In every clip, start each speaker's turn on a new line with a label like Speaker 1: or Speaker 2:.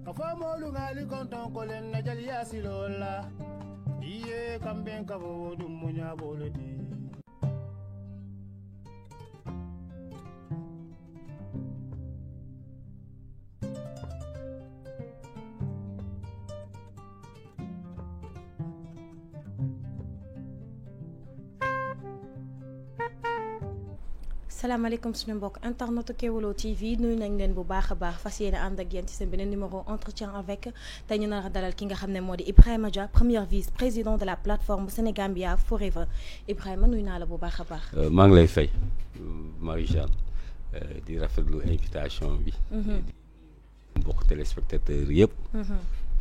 Speaker 1: Afamolu ngali konton kolen na jali yasilola. Iye kamben kabo dumunya boledi.
Speaker 2: salaamaaleykum suñu mbokk internet Kéwoulo TV nuyu nañ leen bu baax a baax fas yéene ànd ak yéen ci seen beneen numéro entretien avec tey ñu nar a dalal ki nga xam ne moo di Ibrahima Dia premier vice-président de la plateforme Sénégambia Forever Ibrahima nuyu naa la bu baax a baax.
Speaker 3: maa ngi lay fay Marie-Jeanne di rafetlu invitation bi. di mbokk téléspectateurs yëpp.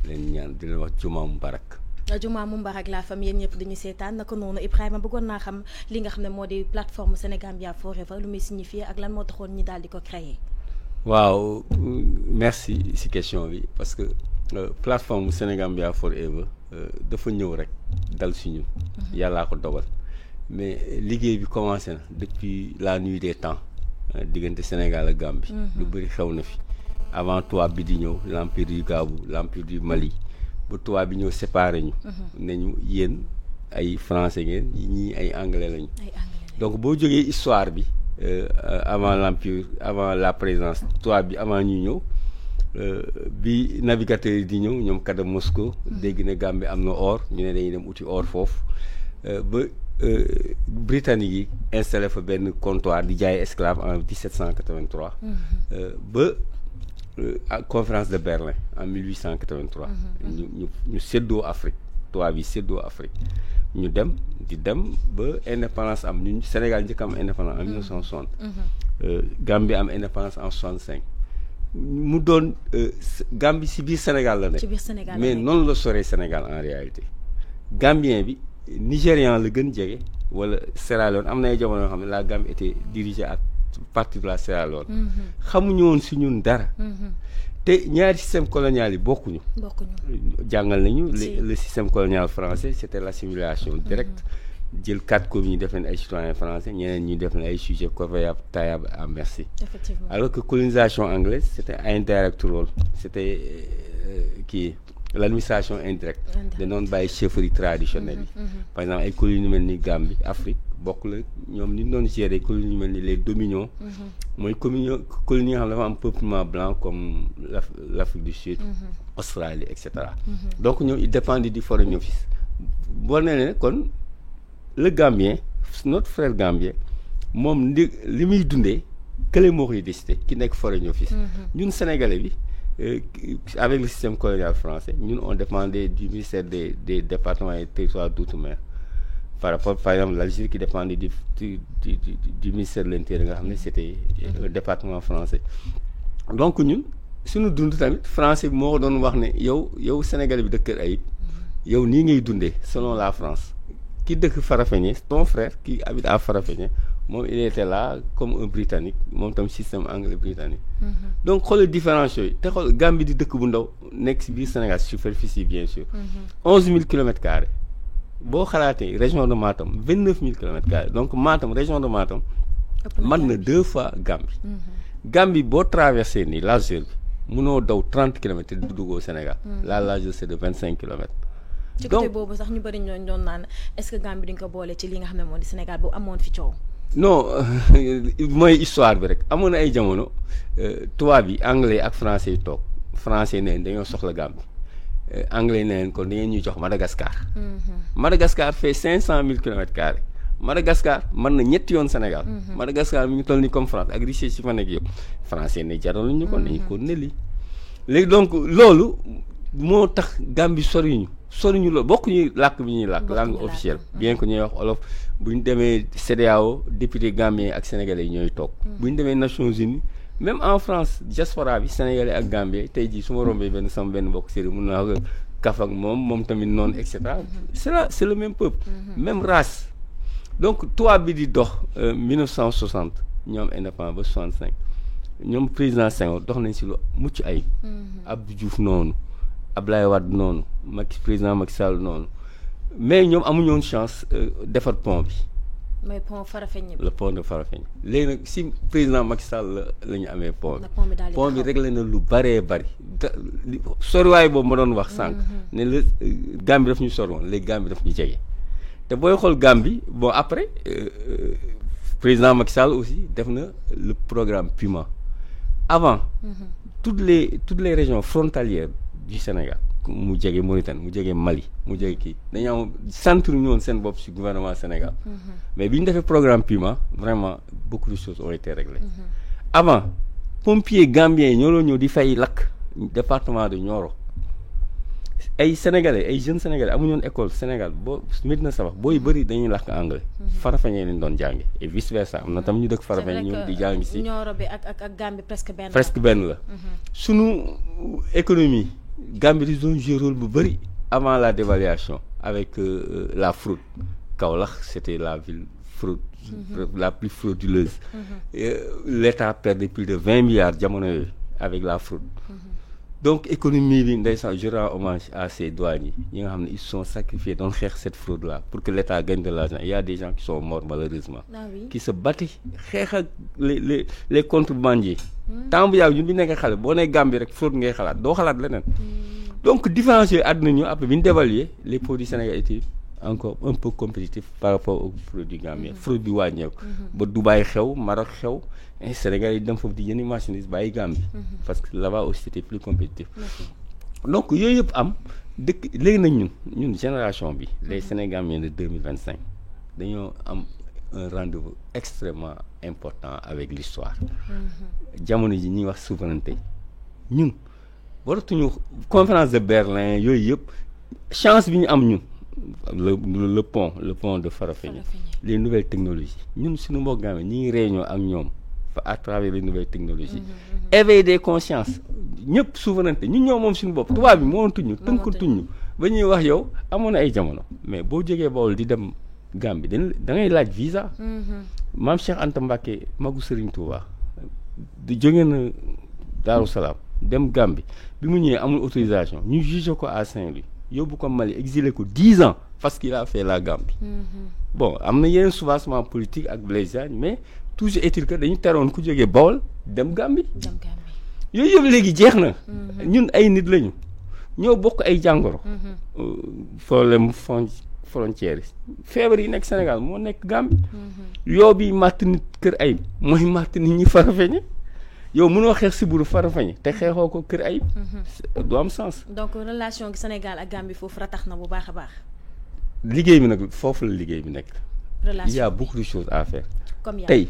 Speaker 3: leen ñaan di leen wax Juma Mubarak.
Speaker 2: Juma Mubarak la famille yéen ñëpp dañuy seetaan naka noonu Ibrahima bëggoon naa xam li nga xam ne moo di plateforme Sénégambia Forever lu muy signifier ak lan moo taxoon ñi daal di ko créer.
Speaker 3: waaw merci si question bi parce que plateforme Sénégambia Forever dafa ñëw rek dal si ñun. yàllaa ko dogal mais liggéey bi commencé na depuis la nuit des temps diggante Sénégal ak Gambie. lu bëri xew na fi avant tubaab bi di ñëw l'empire du Gabou l'empire du Mali. ba tubaab bi ñëw séparé ñu. ne ñu yéen ay français ngeen ñii ay anglais lañu. donc boo jógee histoire bi avant l'empire avant la présence tubaab bi avant ñuy ñëw bi navigateurs yi di ñëw ñoom Kadam Moscow dégg ne Gambie am na or ñu ne dañuy dem uti or foofu ba britannique yi installé fa benn comptoir di jaay esclave en 1783. ba conférence de Berlin en 1883. ñu séddoo Afrique tubaab yi séddoo Afrique ñu dem di dem ba indépendance am ñun Sénégal njëkk am indépendance en 1960. Gambie am indépendance en 65. mu doon Gambie si biir Sénégal la nekk. mais noonu la soree Sénégal en réalité. Gambien bi Nigérian la gën jege wala Sierra Leone am na ay jamono yoo xam ne la Gambie était dirigée à partie de la Sierra Leone. xamuñu woon si ñun dara. te ñaari système colonial yi bokkuñu. jàngal nañu le système colonial français c'était l'assimilation directe. jël 4 communes yi def leen ay citoyens français ñeneen ñi def leen ay sujets corvéables taillables à merci.
Speaker 2: Effectivement.
Speaker 3: Alors que colonisation anglaise c'était indirect rôle c'était l'administration indirecte. da doon bàyyi chefferie traditionnelle yi. par exemple ay colonies yu mel ni Gambie Afrique bokk la ñoom ni ñu doon gérer colonies yu mel ni les dominions. mooy colonies yi nga xam ne dafa am peuplement blanc comme l'Afrique du Sud. Australie et cetera. donc ñoom il dépendait du foreign office. boo nee ne kon le Gambien notre frère Gambien moom li muy dundee kële moo koy décidé ki nekk foreign office. ñun Sénégalais bi. Avec le système colonial français ñun on dépendait du ministère des départements et territoires d'outre-mer par rapport par exemple l'Algérie qui dépendait du ministère de l'Intérieur nga xam ne c'était un département français. donc ñun suñu dund tamit français bi moo ko doon wax ne yow Sénégalais bi dëkk Kër Ayib yow nii ngay dundee selon la France ki dëkk Farafenni ton frère qui habite à Farafenni moom il était là comme un Britannique moom tam système anglais britannique. donc xoolal différence yooyu te xool Gambie di dëkk bu ndaw nekk si biir Sénégal superficie bien sûr. 11 000 kilomètres carrés boo xalaatee région de Matam 29 000 kilomètres carrés donc Matam région de Matam. mat na 2 fois Gambie. Gambie boo traversé nii largeur bi munoo daw 30 kilomètres te du duggoo Sénégal. la largeur c'est de 25 kilomètres.
Speaker 2: ci côté boobu sax ñu bëri ñooñu doon naan est-ce que Gambie duñ ko boole ci li nga xam ne moo di Sénégal bu amoon fi coow.
Speaker 3: non mooy histoire bi rek amoon na ay jamono tubaab yi anglais ak français yi toog français yi neen dañoo soxla Gambie anglais yi neen kon da ngeen ñuy jox Madagascar. Madagascar fait 500 000 kilomètres carrés Madagascar mën na ñetti yoon Sénégal. Madagascar mi ngi toll ni comme France ak richesse ci fa nekk yëpp français ne jaral ñu ko nañu ko nelli léegi donc loolu moo tax Gambie soriñu loolu bokkuñu làkk bi ñuy làkk langue officielle bien que ñuy wax olof bu ñu demee CEDEAO député gambien ak sénégalais yi ñooy toog bu ñu demee Nations Unies même en France diaspora bi sénégalais ak gambien tey jii su ma rombee sama benn mbokk séeréer mun naa ko kaf ak moom tamit noonu et cetera c'est le même peuple même race donc tubaab bi di dox 1960 ñoom indépendant ba 65 ñoom président Senghor dox nañ si lu mucc ayib Abdou Diouf noonu Ablaye Wade noonu président Macky Sall noonu mais ñoom amuñu woon chance defar pont bi
Speaker 2: mooy pont Farafenni bi.
Speaker 3: le pont de Farafenni léegi nag si président Macky Sall la ñu amee pont bi.
Speaker 2: daal di
Speaker 3: pont bi réglé na lu bëree bëri soriwaay boobu ma doon wax sànq. ne la Gambie daf ñu sori woon léegi Gambie daf ñu jege. te booy xool Gambie bon après président Macky Sall aussi def na le programme Puma avant. toutes les régions frontalières du Sénégal. mu jege Mauritanie mu jege Mali mu jege kii dañu am centre ñu woon seen bopp ci gouvernement Sénégal. mais bi ñu defee programme Puma vraiment beaucoup de choses ont été réglées. avant pompiers gambiens yi ñoo doon ñëw di fay lakk département de Nioro ay sénégalais ay jeunes sénégalais amuñu woon école Sénégal boo Médina Sabakh booy bëri dañuy lakk anglais. Farafenni lañ doon jànge et vice versa am na tam ñu dëkk Farafenni ñëw di jàng ci.
Speaker 2: Nioro bi ak Gambie presque benn la.
Speaker 3: presque benn la. sunu économie. Gambie di doon jouer rôle bu bëri avant la dévaluation avec la fraude Kaolack c'était la ville fraude la plus frauduleuse. L'État perdait plus de 20 milliards jamono yooyu avec la fraude. donc économie bi ndeysaan je rends hommage à ces douaniers ñi nga xam ne ils sont sacrifiés doon xeex cette fraude là pour que l'État gagne de l'argent il y a des gens qui sont morts malheureusement. qui se battaient xeex ak les contrebandiers. temps bu yàgg ñun bi nekk xale boo nee Gambie rek fraude ngay xalaat doo xalaat leneen. donc différence yooyu àdduna ñu après bi ñu dévaluer les produits sénégalais étaient encore un peu compétitifs par rapport aux produits gambiens. fraude bi wàññeeku. ba Dubaï xew Maroc xew Sénégal yi dem foofu di jëndi marchandise bàyyi Gambie. parce que là-bas aussi c'était plus compétitif. donc yooyu yëpp am dëkk léegi nag ñun génération bi les Sénégambiens de 2025 dañoo am un rendez-vous extrêmement important avec l'histoire. jamono ji ñuy wax souveraineté ñun waratuñu conférence de Berlin yooyu yëpp chance bi ñu am ñun le pont de Farafenni les nouvelles technologies ñun suñu mbokk Gambie ñi ngi réunion ak ñoom à travers les nouvelles technologies. éveil des consciences ñëpp souveraineté ñun ñoo moom suñu bopp tubaab bi mootuñu tënkatuñu ba ñuy wax yow amoon na ay jamono mais boo jógee Bawol di dem Gambie da ngay laaj visa. maam Cheikh Anta Mbacké magu Serigne Touba di jóge na Daaru Salaam dem Gambie bi mu ñëwee amul autorisation ñu jugé ko à Saint-Louis yóbbu ko Mali exilé ko 10 ans parce qu'il a fait la Gambie. bon am na yeneen soubassement politique ak Blaise Diagne mais toujours est-il que dañu teroon ku jógee Bawol dem Gambie. yooyu yëpp léegi jeex na. ñun ay nit lañu ñoo bokk ay jàngoro. problème frontière yi feebar yi nekk Sénégal moo nekk Gambie. yoo bi màtt nit Kër Ayib mooy màtt nit ñi Farafenni yow mënoo xeex si buru Farafenni te xeexoo ko Kër Ayib. du am sens.
Speaker 2: donc relation gi Sénégal ak Gambie foofu ratax na bu baax a baax.
Speaker 3: liggéey bi nag foofu la liggéey bi nekk.
Speaker 2: relation
Speaker 3: il y a beaucoup de choses à faire.
Speaker 2: comme
Speaker 3: tey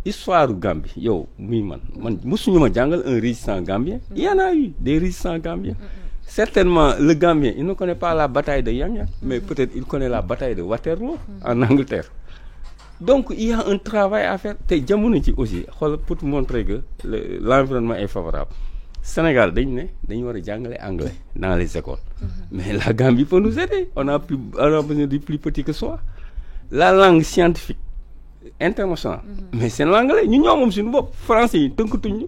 Speaker 3: histoire Gambie yow muy man mosuñu ma jàngal un résistant gambien. il y en a eu des résistants gambiens. certainement le Gambien il ne connaît pas la bataille de Yang Yang mais peut-être il connaît la bataille de Waterloo en Angleterre. donc il y a un travail à faire te jamono ci aussi xool pour montrer que l'environnement est favorable Sénégal dañu war a jàngale anglais dans les écoles. mais la Gambie peut nous aider on a besoin du plus petit que soi. la langue scientifique internationale. mais c'est l'anglais ñun ñoo moom suñu bopp français yi tënkatuñu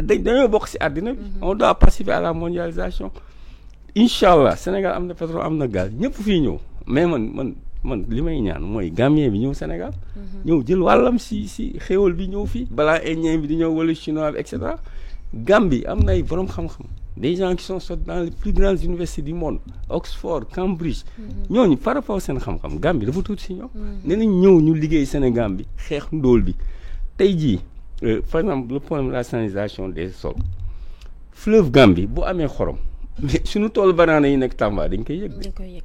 Speaker 3: dañoo bokk ci àddina bi. on doit participer à la mondialisation. incha allah Sénégal am na pétrole am na gaz ñëpp fii ñëw mais man li may ñaan mooy Gambien bi ñëw Sénégal. ñëw jël wàllam ci xéwal bi ñëw fii. balaa indien bi di ñëw wala chinois bi et cetera. Gambie am na ay borom xam-xam des gens qui sont sortis dans les plus grandes universités du monde Oxford Cambridge. ñooñu par rapport seen xam-xam Gambie dafa tuuti ci ñoom. nee nañ ñëw ñu liggéey Sénégal bi xeex ndóol bi tey jii par exemple le problème de la salinisation des sols fleuve Gambie bu amee xorom mais suñu toolu banaana yi nekk Tamba dañ koy yëg.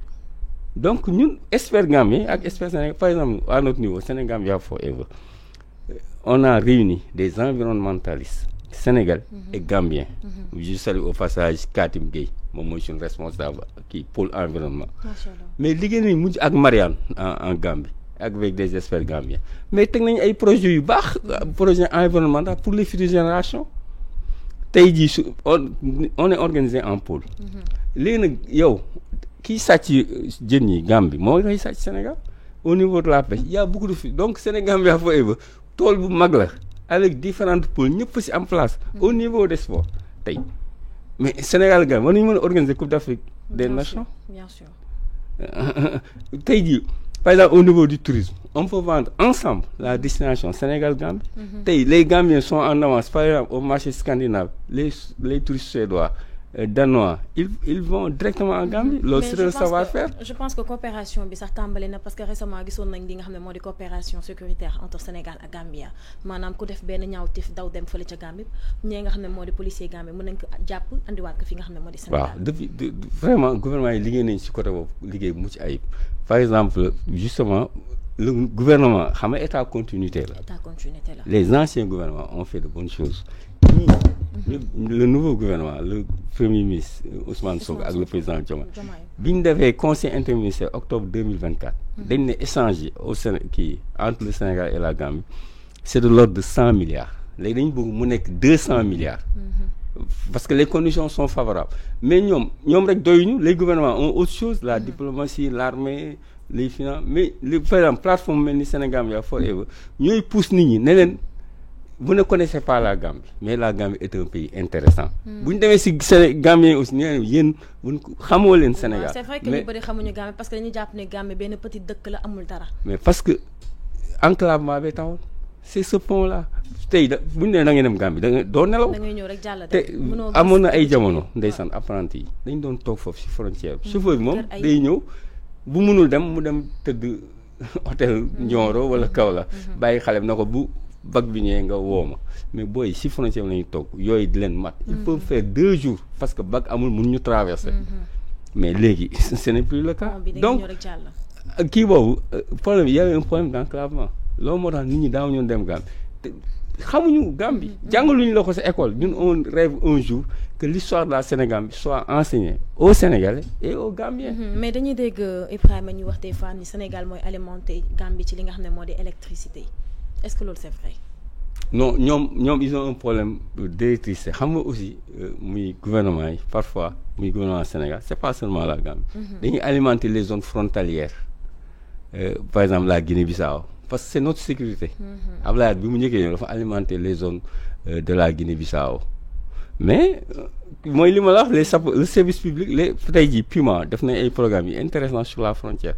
Speaker 3: donc ñun expert Gambie ak expert Sénégal par exemple à notre niveau Sénégambia Forever on a réuni des environnementalistes sénégalais et gambiens. je salue au passage Katim Gueye moom mooy suñu responsable kii pôle environnement. mais liggéey nañ mujj ak Marianne en Gambie avec des experts gambiens mais teg nañ ay projets yu baax projet environnemental pour les futures générations tey jii on est organisé en pôle. léegi nag yow kiy sàcc jën yi Gambie moo koy sàcc Sénégal au niveau de la pêche il y a beaucoup de donc Sénégambia Forever tool bu mag la avec différentes pôles ñëpp ci en place au niveau des sports tey mais Sénégal Gambie war nañu mën a organiser Coupe d'Afrique des Nations.
Speaker 2: bien sûr
Speaker 3: tey jii par exemple au niveau du tourisme on peut vendre ensemble la destination Sénégal-Gambie. Les Gambiens sont en avance par exemple au marché scandinave les touristes suédois danois ils vont directement en Gambie. Loolu c'est un savoir-faire.
Speaker 2: Je pense que coopération bi sax tàmbali na parce que récemment gisoon nañ li nga xam ne moo di coopération sécuritaire entre Sénégal ak Gambia maanaam ku def benn ñaawteef daw dem fële ca Gambie ñee nga xam ne moo di policier Gambie mën nañ ko jàpp andiwaat ko fi nga xam ne moo di Sénégal.
Speaker 3: waaw depuis vraiment gouvernement yi liggéey nañ ci côté boobu liggéey bu mucc ayib par exemple justement le gouvernement xam nga état continuité la.
Speaker 2: état continuité la.
Speaker 3: Les anciens gouvernements ont fait de bonnes choses. Le nouveau gouvernement le premier ministre Ousmane Sonko ak le président Diomaye bi ñu defee conseil interministériel octobre 2024 dañ ne échanger au Sénégal entre le Sénégal et la Gambie c'est de l'ordre de 100 milliards léegi dañu bëgg mu nekk 200 milliards parce que les conditions sont favorables mais ñoom rek doyuñu les gouvernements ont autre chose la diplomatie l'armée les finances mais par exemple plateforme mel ni Sénégambia Forever ñooy pousse nit ñi ne leen vous ne connaissez pas la Gambie mais la Gambie est un pays intéressant bu ñu demee si Gambien aussi nee na yéen buñ xamoo leen Sénégal.
Speaker 2: C'est vrai que ñu bëri xamuñu Gambie parce que dañuy jàpp ne Gambie benn petit dëkk la amul dara.
Speaker 3: mais parce que enclavement bi taxoon c'est ce pont là tey bu ñu nee da ngay dem Gambie da ngay doo nelaw.
Speaker 2: da ngay ñëw rek jàll
Speaker 3: te amoon na ay jamono ndeysaan apprenti yi dañ doon toog foofu si frontière bi. chauffeur bi moom day ñëw bu munul dem mu dem tëdd hôtel Nioro wala Kaolack bàyyi xale bi na ko bu. Bac bi ñëwee nga woo ma mais booy si frontière lañuy toog yooyu di leen mat. il faut faire 2 jours parce que bac amul mun ñu traverser. mais léegi ce n'est plus le cas. donc kii boobu problème y avait un problème d'enclavement loolu moo tax nit ñi daaw ñoon dem Gambie te xamuñu Gambie jàngaluñu la ko sa école ñun on rêve un jour que l'histoire de la Sénégambie soit enseignée aux Sénégalais et aux Gambiens.
Speaker 2: mais dañuy dégg Ibrahima ñu wax des fois ni Sénégal mooy alimenter Gambie ci li nga xam ne moo di électricité. Est-ce que c'est vrai?
Speaker 3: Non, ils ont un problème d'électricité. Xam nga aussi muy gouvernement yi parfois muy gouvernement Sénégal c'est pas seulement la Gambie. Dañuy alimenter les zones frontalières par exemple la Guinée-Bissau parce que c'est notre sécurité. Abdoulaye bi mu njëkkee ñëw dafa alimenter les zones de la Guinée-Bissau mais mooy li ma la wax le service public tey jii Puma def nañ ay programmes yi intéressants sur la frontière.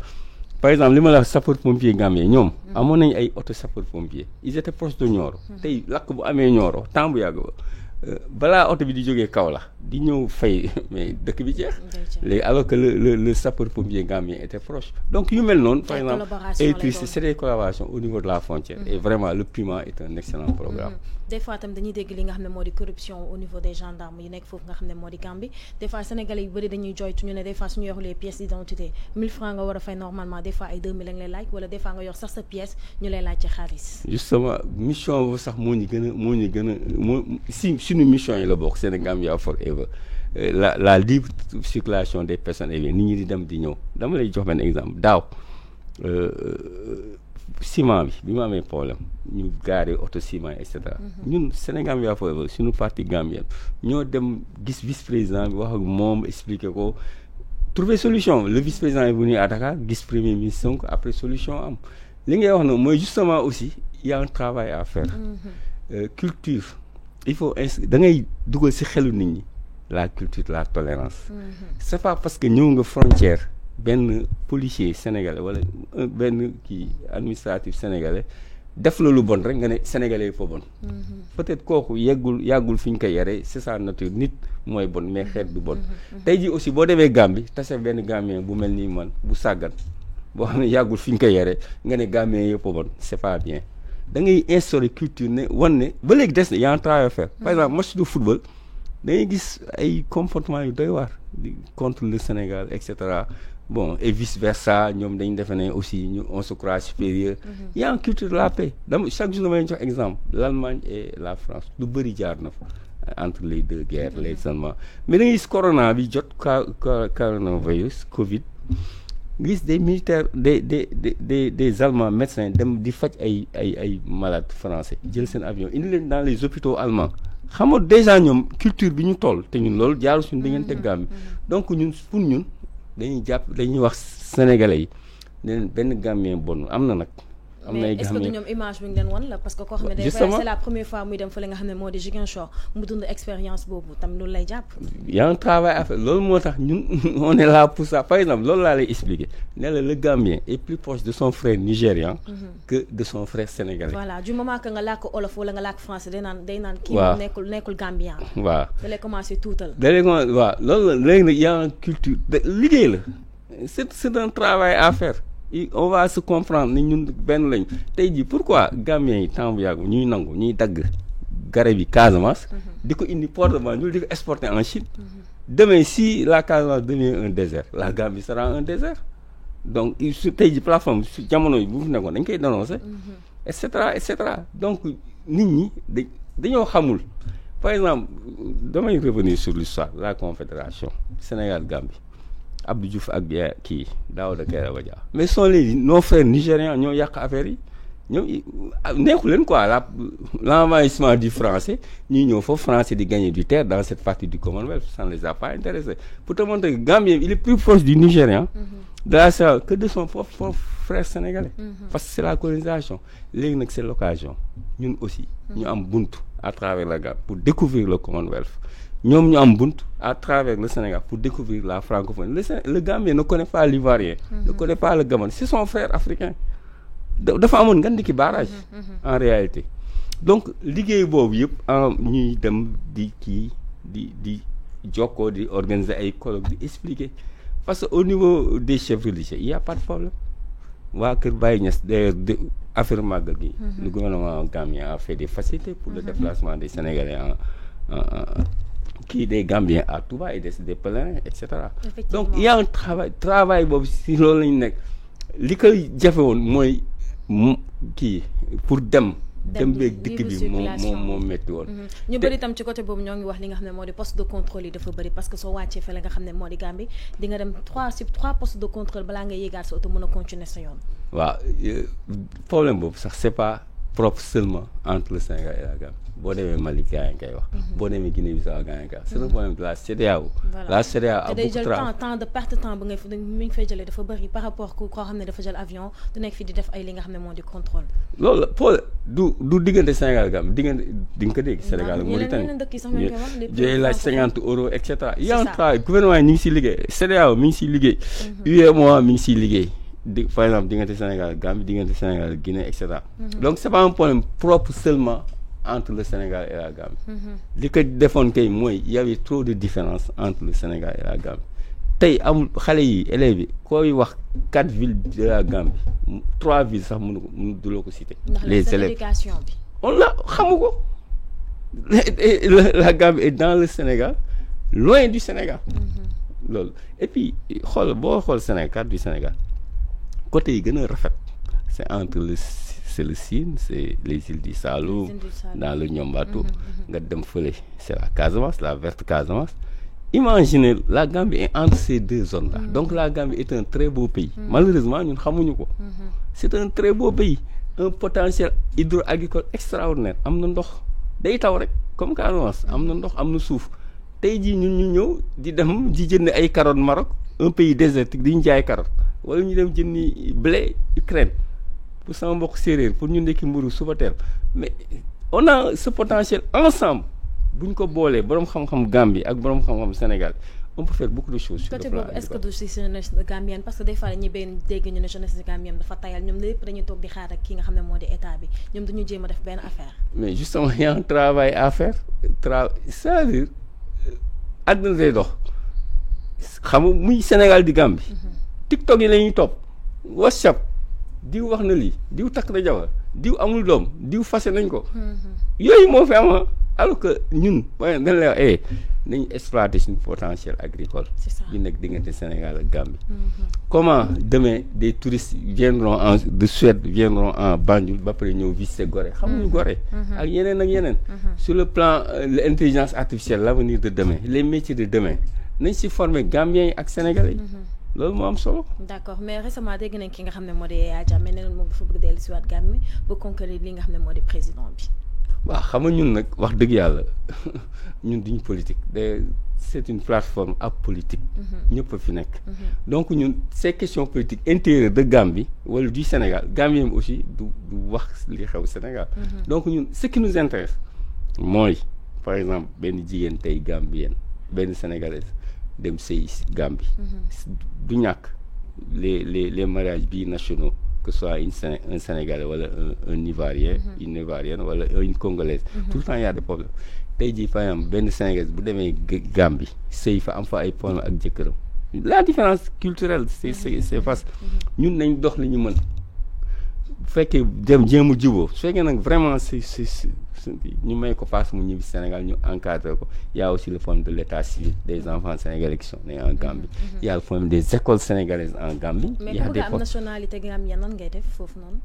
Speaker 3: Par exemple li ma la wax sapeur-pompier Gambie ñoom amoon nañu ay auto sapeur-pompier ils étaient proches de Nioro tey lakk bu amee Nioro temps bu yàgg ba balaa oto bi di jógee Kaolack di ñëw fay mais dëkk bi jeex léegi alors que le sapeur-pompier Gambien était proche donc yu mel noonu par exemple électricité c'est des collaborations au niveau de la frontière et vraiment le PUMA est un excellent programme.
Speaker 2: Des fois tam dañuy dégg li nga xam ne moo di corruption au niveau des gendarmes yi nekk foofu nga xam ne moo di Gambie des fois sénégalais yu bëri dañuy joytu ñu ne des fois suñu yor les pièces d'identité 1000 francs nga war a fay normalement des fois ay 2000 lañ lay laaj wala des fois nga yor sax sa pièce ñu lay laaj ci xaalis.
Speaker 3: Justement mission boobu sax moo ñu gën a si suñu mission yi la bokk Sénégambia Forever la libre circulation des personnes et biens nit ñi di dem di ñëw dama lay jox benn exemple daaw ciment bi mu amee problème ñu gaare auto ciment et cetera ñun Sénégambia Forever suñu parti gambien ñoo dem gis vice-président bi wax ak moom expliquer ko trouver solution le vice-président est venu à Dakar gis premier ministre Sonko après solution am li ngay wax na mooy justement aussi il y a un travail à faire culture il faut da ngay dugal ci xelu nit ñi la culture de la tolérance c'est pas parce que ñëw nga frontière benn policier sénégalais wala benn kii administratif sénégalais def la lu bon rek nga ne sénégalais fa bon peut-être kooku yàggul fi ñu ko yare c'est sa nature nit mooy bon mais xeet du bon tey jii aussi boo demee Gambie tase benn Gambien bu mel nii man bu sàggan boo xam ne yàggul fi ñu ko yare nga ne Gambien yëpp bon c'est pas bien da ngay instaurer culture ne wan ne ba léegi des na y a un travail à faire par exemple match de football da ngay gis ay comportement yu doy waar contre le Sénégal et cetera bon et vice versa ñoom dañu defe ne aussi on se croit supérieur il y a une culture de la paix chaque jour damay jox exemple l'Allemagne et la France lu bëri jaar na fa entre les deux guerres les Allemands mais da ngay gis corona bi jot coronavirus Covid gis des militaires des Allemands médecins dem di faj ay malades français jël seen avion indi leen dans les hôpitaux allemands xam nga déjà ñoom culture bi ñu toll te ñun loolu jaaru suñu diggante Gambie donc ñun pour ñun dañuy wax sénégalais yi ne benn Gambien bon am na nag am na ay
Speaker 2: est-ce que du ñoom image bi nga leen wan la parce que koo xam ne c'est la première fois muy dem fële nga xam ne moo di Ziguinchor mu dund expérience boobu tam loolu lay jàpp.
Speaker 3: y a un travail à faire loolu moo tax ñun on est là pour ça par exemple loolu laa lay expliquer ne la le Gambien est plus proche de son frère nigérian que de son frère sénégalais.
Speaker 2: voilà du moment que nga làkk olof wala nga làkk français day naan kii nekkul Gambien.
Speaker 3: waaw
Speaker 2: da lay commencer tuutal.
Speaker 3: waaw loolu la léegi nag y a une culture liggéey la c'est un travail à faire. On va se comprendre ni ñun benn lañu tey jii pourquoi Gambien yi temps bu yàgg ñuy nangu ñuy dagg garab yi Casamance. di ko indi port de Banjul di ko exporter en Chine. demain si la Casamance devient un désert la Gambie sera un désert donc su tey jii plateforme su jamono yi bu fi nekkoon dañ koy dénoncer. et cetera donc nit ñi dañoo xamul par exemple damay revenir sur l'histoire de la confédération Sénégal-Gambie. Abdou Diouf ak kii Daouda Kairaba Dia mais sont les nos frères nigérians ñoo yàq affaire yi ñoom neexu leen quoi l'envahissement du français ñuy ñëw foofu français di gagner du terre dans cette partie du Commonwealth ça ne les a pas intéressés pour te montrer que Gambien il est plus proche du Nigérian de la Sahel que de son propre frère sénégalais parce que c'est la colonisation léegi nag c'est l'occasion ñun aussi ñu am buntu à travers la Gambie pour découvrir le Commonwealth ñoom ñu am bunt à travers le Sénégal pour découvrir la francophonie le Gambien ne connaît pas l'Ivoirien ne connaît pas le Gabon c'est son frère africain dafa amoon ngan di ki barrage en réalité donc liggéey boobu yëpp ñuy dem di kii di jokkoo di organiser ay colloques di expliquer parce que au niveau des chefs religieux il y a pas de problème waa Kër Baye Niass d'ailleurs affaire màggal gi le gouvernement gambien a fait des facilités pour le déplacement des Sénégalais des Gambiens à Touba et des pèlerins et cetera donc il y a un travail boobu si loolu lañu nekk li koy jafe woon mooy kii pour dem beeg dikk bi moo métti woon
Speaker 2: ñu bëri itam ci côté boobu ñoo ngi wax li nga xam ne moo di poste de contrôle yi dafa bëri parce que soo wàccee fële nga xam ne moo di Gambie di nga dem trois postes de contrôle balaa nga yéegaat sa oto mën a continuer sa yoon.
Speaker 3: waaw problème boobu sax c'est pas propre seulement entre le Sénégal et la Gambie boo demee Mali gaa yi koy wax. boo demee Guinée-Bissau gaa yi koy wax c'est le problème de la CEDEAO. la CEDEAO a beaucoup de travail
Speaker 2: temps de perte temps ba mi ngi fay jëlee dafa bëri par rapport ku koo xam ne dafa jël avion du nekk fi di def ay li nga xam ne moo di contrôle.
Speaker 3: loolu Paul du diggante Sénégal Gambie di nga ko dégg. Sénégal ak Mauritanie
Speaker 2: yeneen dëkk yi sax ñoo koy wax.
Speaker 3: jooy laaj 50 euros et cetera. y a un travail gouvernement yi ñu ngi siy liggéey CEDEAO mi ngi siy liggéey. UEMOA mi ngi siy liggéey. Par exemple diggante Sénégal Gambie diggante Sénégal Guinée et cetera. Donc c'est pas un problème propre seulement entre le Sénégal et la Gambie. li ko defoon kay mooy y avait trop de différence entre le Sénégal et la Gambie tey amul xale yi élèves yi koy wax 4 villes de la Gambie 3 villes sax mënu du loo ko citer. les élèves
Speaker 2: éducation bi.
Speaker 3: on la xamu ko la Gambie est dans le Sénégal loin du Sénégal. loolu et puis boo xool Sénégal carte du Sénégal. côté yi gën a rafet c'est entre c'est le Sine c'est les îles du Saloum dans le Niombato nga dem fële c'est la Casamance la verte Casamance imaginez la Gambie est entre ces deux zones là donc la Gambie est un très beau pays malheureusement ñun xamuñu ko c'est un très beau pays un potentiel hydro-agricole extraordinaire am na ndox day taw rek comme Casamance am na ndox am na suuf tey jii ñun ñu ñëw di dem di jënd ay carottes Maroc un pays désertique di ñu jaay carotte wala ñu dem jëndi blé Ukraine pour sama mbokk séeréer pour ñu ndekki mburu suba teel mais on a ce potentiel ensemble bu ñu ko boolee borom xam-xam Gambie ak borom xam-xam Sénégal on peut faire beaucoup de choses sur le plan
Speaker 2: est-ce que du si jeunesse gambienne parce que des fois dañuy dégg ñu ne jeunesse gambienne dafa tayal ñoom lépp dañuy toog di xaar ak ki nga xam ne moo di état bi ñoom dañu jéem a def benn affaire.
Speaker 3: mais justement y a un travail à faire c'est-à-dire àdduna day dox xam nga muy Sénégal di Gambie. TikTok yi la ñuy topp WhatsApp diw wax na lii diw takk na jabar diw amul doom diw fase nañ ko. yooyu moo fi am alors que ñun waaye dañ lay wax nañu exploiter suñu potentiel agricole. yu nekk diggante Sénégal ak Gambie. comment demain des touristes viendront de Suède viendront en Banjul ba pare ñëw visiter Gorée xamuñu Gorée. ak yeneen. sur le plan l'intelligence artificielle l'avenir de demain les métiers de demain nañ si former Gambiens yi ak Sénégalais yi. loolu moo am solo.
Speaker 2: d'accord mais récemment dégg nañ ki nga xam ne moo di Yaya Jammeh nee na moom dafa bëgg dellu si waat Gambie ba conquérir li nga xam ne moo di président bi.
Speaker 3: waaw xam nga ñun nag wax dëgg yàlla ñun duñu politique de c'est une plateforme apolitique. ñëpp fi nekk. donc ñun ces questions politiques intérieures de Gambie wala du Sénégal Gambien aussi du wax li xew Sénégal. donc ñun ce qui nous intéresse mooy par exemple benn jigéen tey gambienne benn sénégalaise dem sëy Gambie. du ñàkk les mariages binationaux que ce soit un Sénégalais wala un Ivoirien. une Ivoirienne wala une Congolaise. tout le temps il y a des problèmes. tey jii par exemple benn Sénégalais bu demee Gambie sëy fa am fa ay problème ak jëkkëram la différence culturelle c'est vaste ñun nañ dox li ñu mën bu fekkee dem jéem a jubóo su fekkee nag vraiment c'est ñu may ko passe mu ñibbi Sénégal ñu encadré ko y a aussi le problème de l'état civil des enfants sénégalais qui sont nés en Gambie y a le problème des écoles sénégalaises en Gambie.
Speaker 2: mais ku bëgg am nationalité gambienne nan ngay def foofu noonu.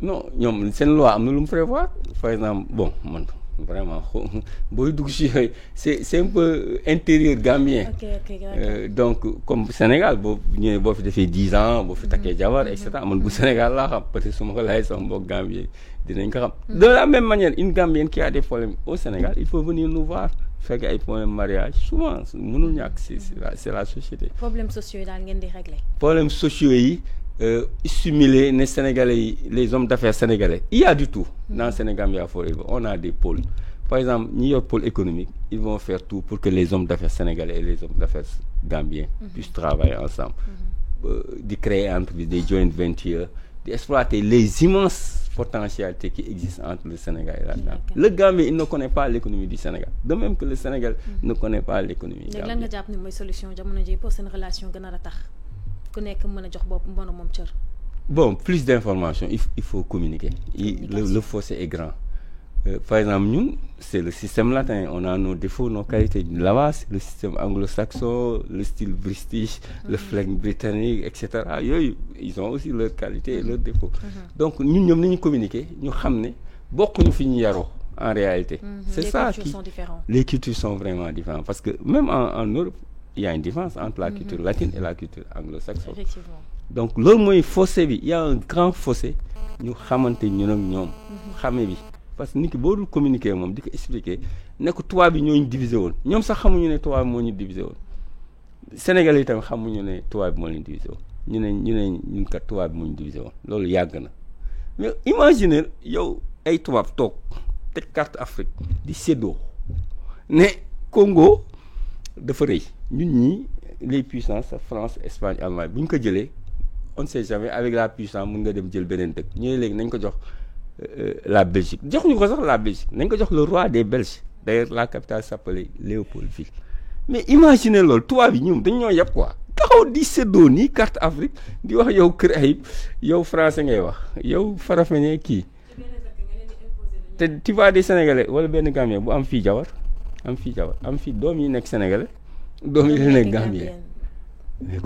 Speaker 3: non ñoom seen loi am na lu mu prévoir par exemple bon man vraiment booy dugg si yooyu c'est un peu intérieur gambien. Donc comme Sénégal boo ñëwee boo fi defee 10 ans boo fi takkee jabar et cetera man bu Sénégal laa xam peut-être su ma ko laajee sama mbokk gambien dinañ ko xam. de la même manière une gambienne qui a des problèmes au Sénégal il faut venir nous voir fekk ay problème mariage souvent mënul ñàkk c'est la société.
Speaker 2: problèmes sociaux yi daal ngeen di régler.
Speaker 3: problèmes sociaux yi. Stimuler les Sénégalais, les hommes d'affaires sénégalais. Il y a du tout dans Sénégambia Forever. On a des pôles. Par exemple, New York pôle économique, ils vont faire tout pour que les hommes d'affaires sénégalais et les hommes d'affaires gambiens puissent travailler ensemble. De créer entreprises, des joint ventures, d'exploiter les immenses potentialités qui existent entre le Sénégal et la Gambie. Le Gambie, il ne connaît pas l'économie du Sénégal. De même que le Sénégal ne connaît pas l'économie gambienne.
Speaker 2: Lan nga jàpp ni mooy solution jamono ji pour seen relation gën a ratax. ku nekk mën a jox bopp mën a moom cër.
Speaker 3: Bon, plus d'informations, il faut communiquer. Le fossé est grand. Par exemple, nous, c'est le système latin. On a nos défauts, nos qualités. Là-bas, c'est le système anglo-saxon, le style british, le flegme britannique, etc. Ils ont aussi leurs qualités et leurs défauts. Donc, nous nous communiquer, nous savons beaucoup nous finissons en réalité. C'est ça qui. Les cultures sont vraiment différentes. Parce que même en Europe, il y a une différence entre la culture latine et la culture anglo-saxonne.
Speaker 2: Effectivement.
Speaker 3: Donc, loolu mooy fossé bi il y a un grand fossé ñu xamante ñun ak ñoom. xame bi parce que nit ki boo dul communiquer moom di ko expliquer ne ko tubaab bi ñoo ñu divisé woon ñoom sax xamuñu ne tubaab moo ñu divisé woon. Sénégalais yi tamit xamuñu ne tubaab bi moo leen divisé woon ñun kat tubaab bi moo ñu divisé woon loolu yàgg na mais imaginer yow ay tubaab toog teg carte Afrique di séddoo ne Congo dafa rëy ñun ñii les puissances France Espagne Allemagne bu ñu ko jëlee. On ne sait jamais avec la puissance mën nga dem jël beneen dëkk ñu ne léegi nañ ko jox la Belgique joxuñu ko sax la Belgique nañ ko jox le roi des Belges d'ailleurs la capitale s'appelait Léopoldville mais imaginez loolu tubaab yi ñoom dañ ñoo yeb quoi taxaw di séddoo nii carte Afrique di wax yow Kër Ayib yow français ngay wax yow Farafeñe kii te tu vois des Sénégalais wala benn Gambien bu am fii am fii doom yi nekk Sénégalais doom yi nekk Gambien. Mais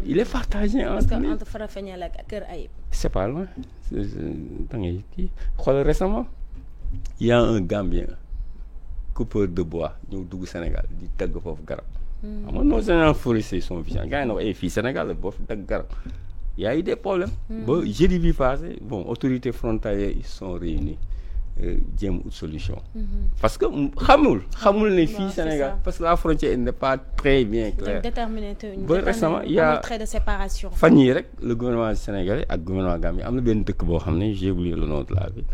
Speaker 3: il est partagé
Speaker 2: entre Farafeñe ak Kër Ayib.
Speaker 3: C'est pas loin. Récemment, il y a un Gambien, coupeur de bois, ñëw dugg Sénégal, di tagg foofu garab. Nos agents forestiers sont vigilants. Gars yi nag ay fii Sénégal boo fi tagg garab. Il y a eu des problèmes. Ba jeudi bi passé, autorités frontalières ils sont réunis. Jéem ut solution. Parce que xamul ne fii Sénégal parce que la frontière n'est pas très bien claire. Ba récemment il y a
Speaker 2: trait de séparation.
Speaker 3: Fan yii rek le gouvernement sénégalais ak gouvernement Gambie am na benn dëkk boo xam ne j'ai oublié le nom de la ville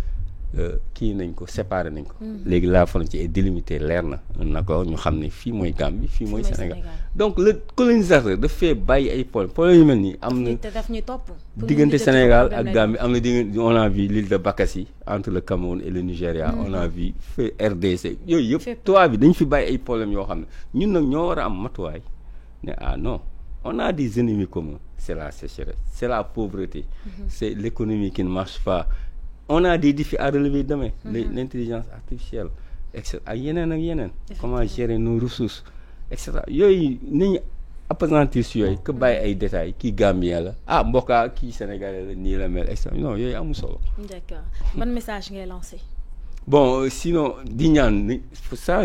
Speaker 3: kii nañ ko séparé nañ ko. léegi la frontière est délimitée leer na nako ñu xam ne fii mooy Gambie fii mooy Sénégal. Donc le colonisateur daf fee bàyyi ay problème yu mel nii am na.
Speaker 2: te daf ñuy topp.
Speaker 3: diggante Sénégal ak Gambie am na diggante on a vu l'île de Bakassi entre le Cameroun et le Nigeria. On a vu fait RDC yooyu yëpp. tubaab bi dañ fi bàyyi ay problèmes yoo xam ne ñun nag ñoo war a am matuwaay ne non on a des ennemis communs c'est la sécheresse c'est la pauvreté. C'est l'économie qui ne marche pas. On a des défis à relever demain. L'intelligence artificielle etc. ak yeneen. Comment gérer nos ressources etc. Yooyu nañu appesantir si yooyu que bàyyi ay détails kii Gambien la mbokka kii Sénégalais la nii la mel etc. Non yooyu amul solo.
Speaker 2: D'accord. Ban message ngay lancer?
Speaker 3: Bon sinon di ñaan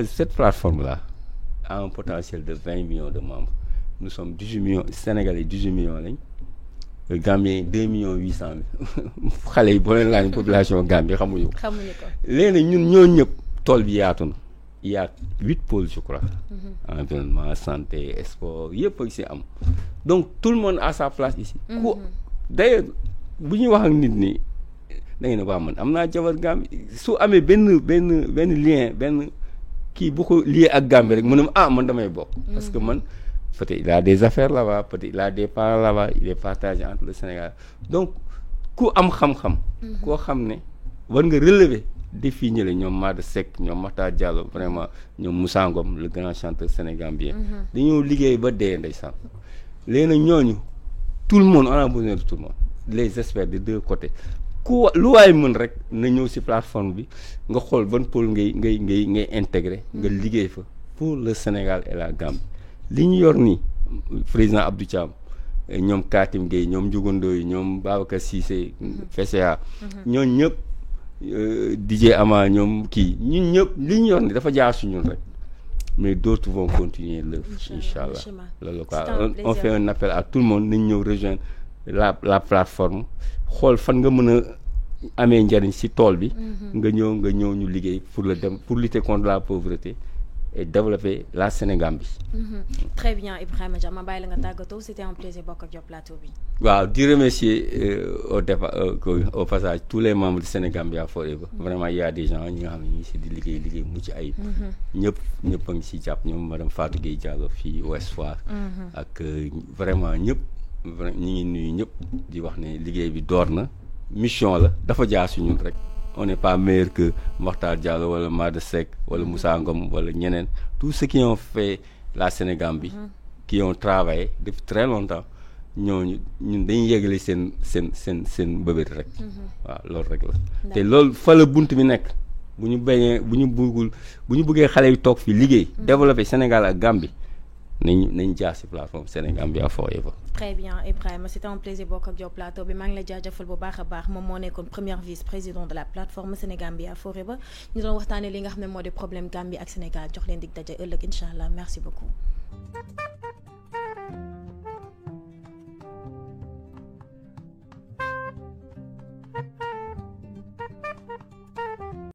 Speaker 3: cette plateforme là a un potentiel de 20 millions de membres. Nous sommes 18 millions Sénégalais 18 millions lañ. Gambien 2,8 millions xale yi boo leen laaj population Gambie xamuñu ko.
Speaker 2: xamuñu ko
Speaker 3: léegi ñun ñoo ñëpp tool bi yaatu na il y a 8 pôles je crois. Environnement, santé, sport yëpp ak si am donc tout le monde a sa place ici. D'ailleurs bu ñuy wax ak nit ñi da ngeen ne waa man am naa jabar Gambie su amee benn lien benn kii bu ko lié ak Gambie rek mu ne man damay bokk. parce que man peut-être il a des affaires là-bas peut-être il a des parents là-bas il est partagé entre le Sénégal donc ku am xam-xam. koo xam ne war nga relever défi ñële ñoom Mada Seck ñoom Makhtar Diallo vraiment ñoom Moussa Ngom le grand chanteur sénégambien. dañoo liggéey ba dee ndeysaan. léegi nag ñooñu tout le monde on a besoin de tout le monde les experts des deux côtés ku lu waay mën rek na ñëw ci plateforme bi nga xool ban pôle ngay intégrer nga liggéey fa pour le Sénégal et la Gambie li ñu yor nii président Abdou Thiam ñoom Katim Gueye ñoom Ndiougondo yi ñoom Babacar Cissé FCA ñooñu ñëpp DJ Ama ñoom kii ñun ñëpp li ñu yor ni dafa jaar su ñun rek mais d'autres vont continuer l'œuvre inchallah loolu quoi on fait un appel à tout le monde nañ ñëw rejoindre la plateforme xool fan nga mën a amee njariñ ci tool bi nga ñëw ñu liggéey pour lutter contre la pauvreté et développer la Sénégambie.
Speaker 2: Très bien Ibrahima Dia ma bàyyi la nga tàggatoo c'était un plaisir bokk ak yow plateau bi.
Speaker 3: waaw di remercier au passage tous les membres du Sénégambia Forever. Vraiment il y a des gens ñi nga xam ne ñu ngi si di liggéey mucc ayib. ñëpp a ngi si jàpp ñoom madame Fatou Gueye Diallo fii Ouest Foire. ak vraiment ñëpp ñi ngi nuyu ñëpp di wax ne liggéey bi door na mission la dafa jaar si ñun rek. On n'est pas meilleur que Makhtar Diallo wala Mada Seck wala Moussa Ngom wala ñeneen tous ceux qui ont fait la Sénégambie qui ont travaillé depuis très longtemps ñun dañuy yeggali seen bëbët rek waaw loolu rek la te loolu fa la bunt bi nekk bu ñu bëggee xale yi toog fi liggéey développer Sénégal ak Gambie nañ jaar ci plateforme Sénégambia Forever.
Speaker 2: Très bien Ibrahima c'était un plaisir bokk ak yow plateau bi maa ngi la jaajëfal bu baax a baax moom moo nekkoon première vice-président de la plateforme Sénégambia Forever ñu doon waxtaanee li nga xam ne moo di problème Gambie ak Sénégal jox leen dig daje ëllëg incha allah merci beaucoup.